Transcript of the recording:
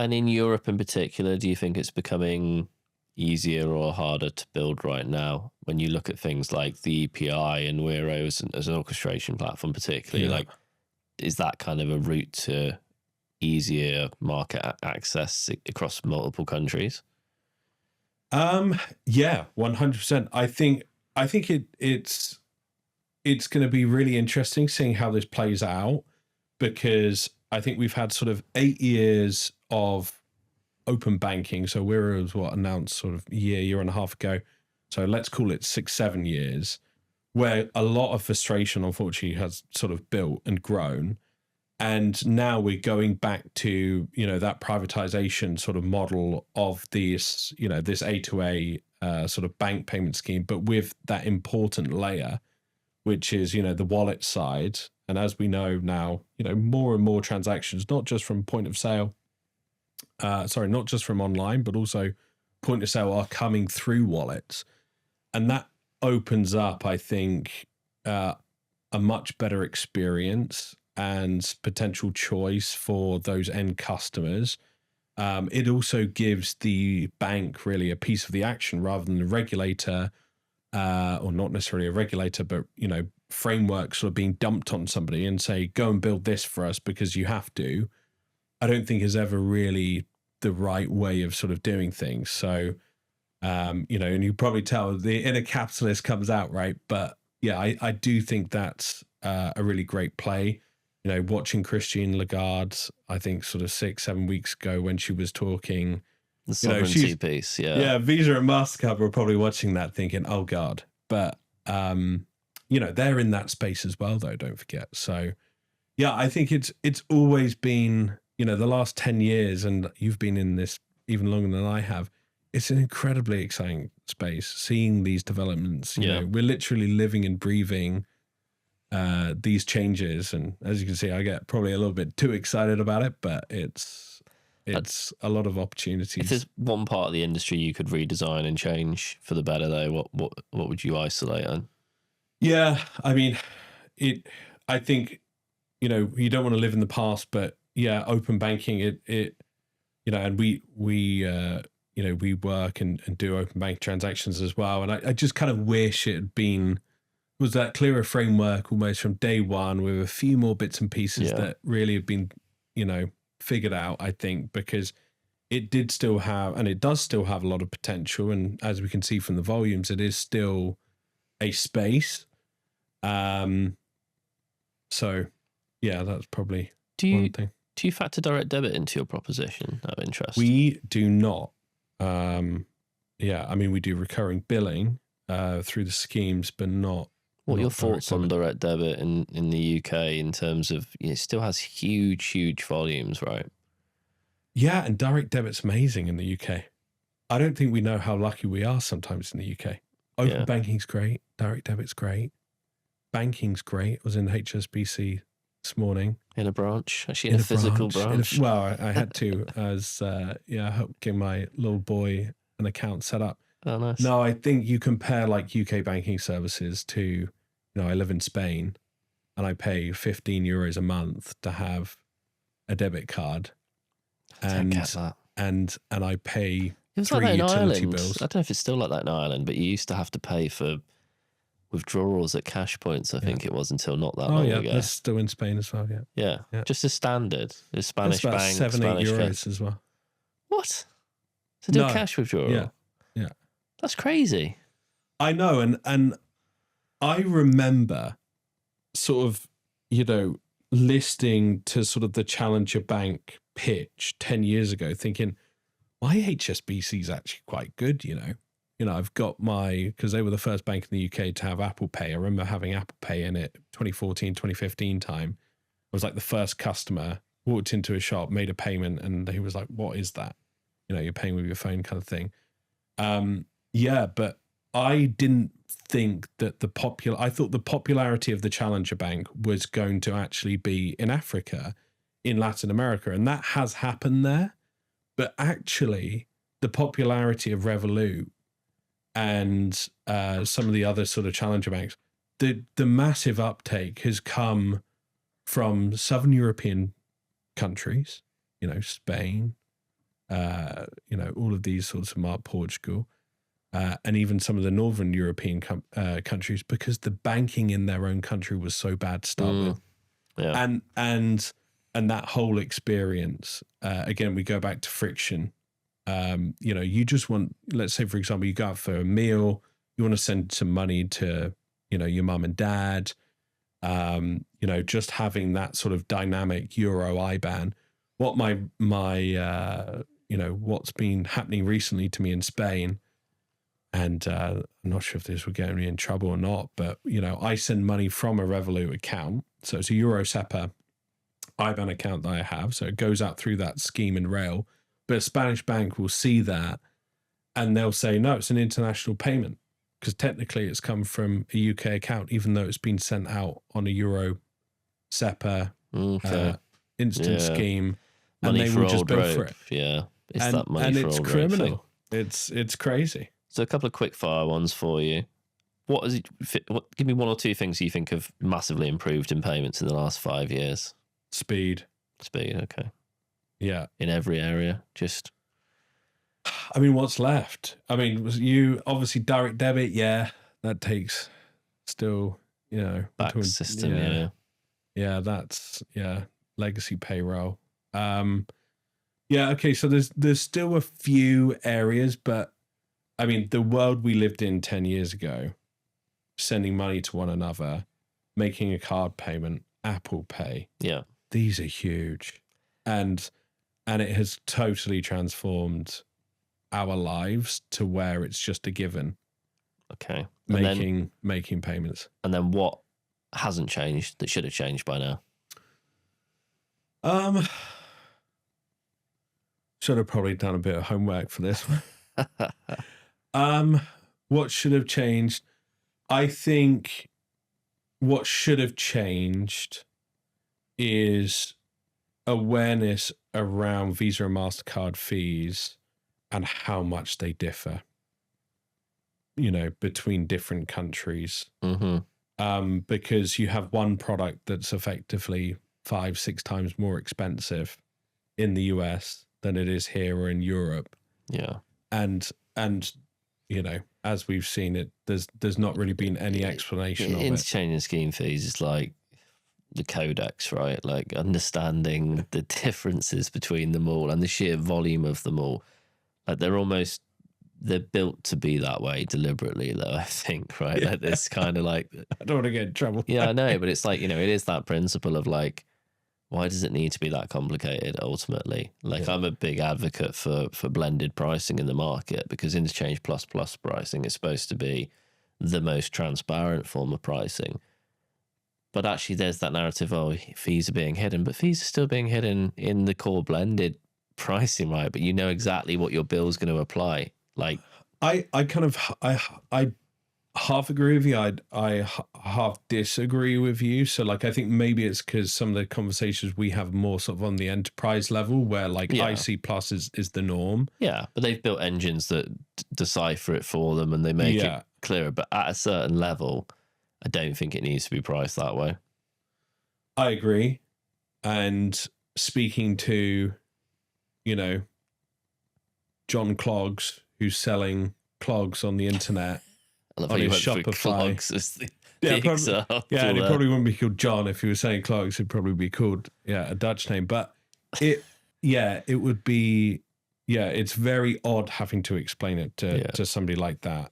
And in Europe in particular, do you think it's becoming easier or harder to build right now when you look at things like the EPI and Wero as an orchestration platform, particularly? Yeah. Like, is that kind of a route to easier market access across multiple countries? Yeah, 100%. I think it's going to be really interesting seeing how this plays out, because I think we've had sort of 8 years of open banking. So Wero was announced sort of year and a half ago. So let's call it 6-7 years, where a lot of frustration, unfortunately, has sort of built and grown. And now we're going back to, that privatization sort of model of this, this A2A sort of bank payment scheme, but with that important layer, which is, the wallet side. And as we know now, more and more transactions, not just from point of sale, not just from online, but also point of sale, are coming through wallets. And that opens up, I think, a much better experience and potential choice for those end customers. It also gives the bank really a piece of the action rather than the regulator, or not necessarily a regulator, but, framework sort of being dumped on somebody and say, go and build this for us because you have to. I don't think is ever really the right way of sort of doing things. So, and you probably tell the inner capitalist comes out, right? But yeah, I do think that's a really great play. Watching Christine Lagarde, I think sort of 6-7 weeks ago when she was talking, the sovereignty piece, yeah, Visa and MasterCard were probably watching that thinking, oh God. But they're in that space as well, though, don't forget. So yeah, I think it's always been, the last 10 years, and you've been in this even longer than I have, it's an incredibly exciting space, seeing these developments. We're literally living and breathing these changes. And as you can see, I get probably a little bit too excited about it, but it's a lot of opportunities. If there's one part of the industry you could redesign and change for the better, though, what would you isolate on? Yeah, I mean, I think, you don't want to live in the past, but yeah, open banking, and we work and do open bank transactions as well. And I just kind of wish it was that clearer framework almost from day one, with a few more bits and pieces that really have been, figured out, I think, because it did still have, and it does still have a lot of potential. And as we can see from the volumes, it is still a space. So yeah, that's probably one thing. Do you factor direct debit into your proposition out of interest? We do not. Yeah, I mean, we do recurring billing through the schemes, but not. What are your thoughts on direct debit in the UK in terms of, it still has huge volumes, right? Yeah, and direct debit's amazing in the UK. I don't think we know how lucky we are sometimes in the UK. Open banking's great. Direct debit's great. Banking's great. I was in HSBC this morning. In a branch? Actually, in a physical branch? Well, I had to as, I helped get my little boy an account set up. Oh, nice. No, I think you compare like UK banking services to, I live in Spain and I pay 15 euros a month to have a debit card. And get that. And I pay it was 3 like that in utility Ireland. bills. I don't know if it's still like that in Ireland, but you used to have to pay for withdrawals at cash points, I think it was, until not that long ago. That's still in Spain as well, yeah. Just as standard. The Spanish bank, it's about 7-8 euros as well. What? To do a cash withdrawal? Yeah. That's crazy. I know, and I remember sort of, listening to sort of the Challenger Bank pitch 10 years ago, thinking, my HSBC is actually quite good, I've got because they were the first bank in the UK to have Apple Pay. I remember having Apple Pay in it 2014, 2015 time. I was like the first customer, walked into a shop, made a payment, and he was like, what is that? You're paying with your phone kind of thing. Yeah, but I didn't think that I thought the popularity of the Challenger Bank was going to actually be in Africa, in Latin America, and that has happened there. But actually, the popularity of Revolut and some of the other sort of challenger banks, the massive uptake has come from Southern European countries, Spain, all of these sorts of Portugal, and even some of the Northern European countries, because the banking in their own country was so bad to start with. Yeah. And that whole experience, again, we go back to friction. You just want, let's say, for example, you go out for a meal, you want to send some money to, your mum and dad, just having that sort of dynamic Euro IBAN. What what's been happening recently to me in Spain, and I'm not sure if this will get me in trouble or not, but, I send money from a Revolut account. So it's a Euro SEPA IBAN account that I have. So it goes out through that scheme and rail. But a Spanish bank will see that and they'll say, no, it's an international payment because technically it's come from a UK account, even though it's been sent out on a Euro SEPA instant scheme. Money and they for will just old bill rope. for it. Yeah. It's that money for it's old criminal. rope thing. It's crazy. So a couple of quick fire ones for you. Give me one or two things you think have massively improved in payments in the last 5 years. Speed. Okay. Yeah. In every area, just. I mean, what's left? I mean, you obviously direct debit. Yeah, that takes still, Back system. Yeah, that's legacy payroll. Okay. So there's still a few areas, but I mean, the world we lived in 10 years ago, sending money to one another, making a card payment, Apple Pay. Yeah. These are huge. And it has totally transformed our lives to where it's just a given. Okay. Making payments. And then what hasn't changed that should have changed by now? Should have probably done a bit of homework for this one. What should have changed? I think what should have changed is awareness around Visa and MasterCard fees and how much they differ, between different countries. Mm-hmm. Because you have one product that's effectively 5-6 times more expensive in the US than it is here or in Europe. Yeah. And as we've seen it, there's not really been any explanation of it. Interchange and scheme fees is like the codex, right? Like understanding the differences between them all and the sheer volume of them all. Like they're built to be that way deliberately, though, I think, right? Like this kind of like I don't want to get in trouble. Yeah, I know, but it's like, it is that principle of like, why does it need to be that complicated ultimately? Like I'm a big advocate for blended pricing in the market because interchange plus pricing is supposed to be the most transparent form of pricing. But actually there's that narrative, fees are being hidden, but fees are still being hidden in the core blended pricing, right? But you know exactly what your bill is going to apply. Like I half agree with you. I half disagree with you. So like, I think maybe it's because some of the conversations we have more sort of on the enterprise level where like IC plus is the norm. Yeah. But they've built engines that decipher it for them and they make it clearer. But at a certain level, I don't think it needs to be priced that way. I agree. And speaking to, John Clogs, who's selling clogs on the internet. I love how you went through Clogs as the example. Yeah, and it probably wouldn't be called John if he was saying Clogs. It'd probably be called a Dutch name. But it would be it's very odd having to explain it to somebody like that.